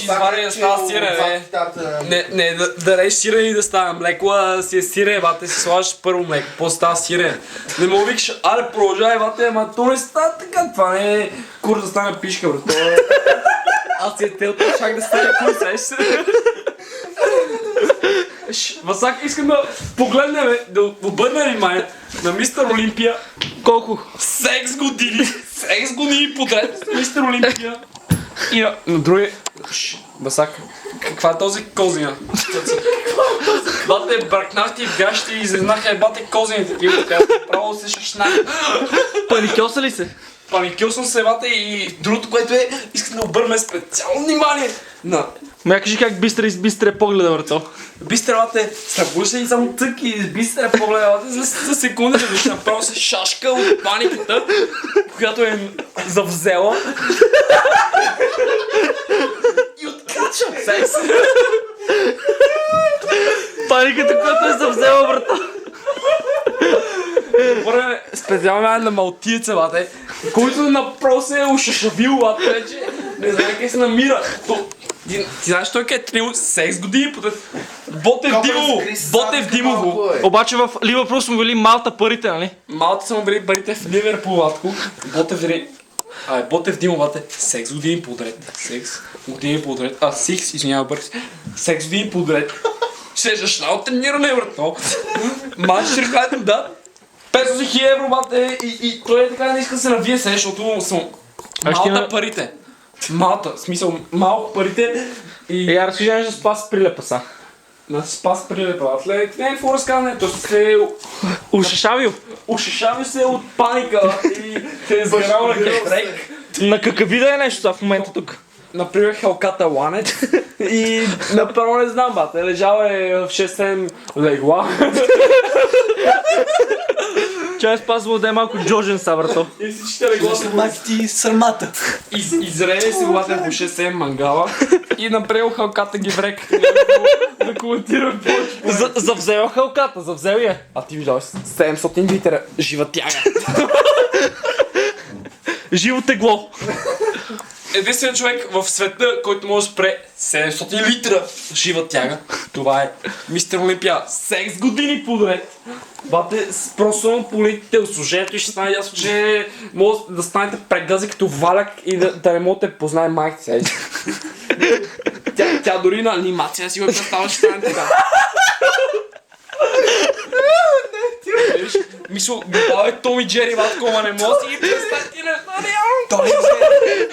ще извади да става сирене. Не, да реш сирене и да става млеко, а си е сирене, бате, си слагаш първо млеко, после става сирене. Не мога викаш, аре продължай, бате, ама то не става така, това не е курс да стане пишка, бре. Аз си е телто, чак да стане курс, Васак, искам да погледнем, да обърнем внимание на Мистер Олимпия. Колко? 6 години! 6 години подред Мистер Олимпия. И на други... Васак, каква е този козина? Бате, бракнахте в гащите и изезнаха ебате козините. Ти право се шашнах. Паникьоса ли се? Паникьосвам се, бате, и другото, което е, искам да обърнем специално внимание на... Ме кажи как Бистър избистря погледа, брато. Бистър, бате, страбуша и само цък и Бистър погледа, бате, за секунда, да направо се шашка от паниката, която е завзела. И откача секс. Паниката, която е завзела, брато. Добре, специално на малтиеца, бате, който направо се е ушашавил, бате, вече не знае къде се намира. Ти знаеш той къде е тренил 6 години подред. Ботев Димово. Обаче в Ливърпул сме били Малта парите, нали? Малта са му били парите в Ливърпул, батко. Ботев Димово, бате, 6 години подред. 6 години подред. 6, извинява бърз. 6 години подред. Ще е жашнал трениране, брато. Манчестър Юнайтед, да. 500 000 евро, бате, и той е така не иска да се навие се, защото съм... Малта парите. Малта, в смисъл малко парите и... разкажи нещо за Спас Прилепа са. На Спас Прилепа, не е какво разказане, той се... Ушишавил се от паника и се е сграл на гефрейк. На какъв да е нещо са в момента тук? Например Хелката Ланет и направо не знам, бате, лежал е в 6-7 легла. Чай спазвало да е малко Джорджен са, брато. И всичките легла са Майка ти срамата. изрели си главата по 6-7 мангала и направил Хелката геврек. Да коментира повече. Завзел Хелката, завзел я. А ти виждаш 700 литра жива тяга. Живо тегло. Единственият човек в света, който може да спре 700 литра жива тяга, това е Мистер Олимпия. 6 години подред. Бате, просто полите от служението и ще стане ясно, че може да станете прегази като валяк и да не може да те познае майка си. Тя дори на анимация си го представя, че стане така. Мисля, давай Том и Джери, батко, ама не мога да си ги представя, ти не знам. Том и Джери.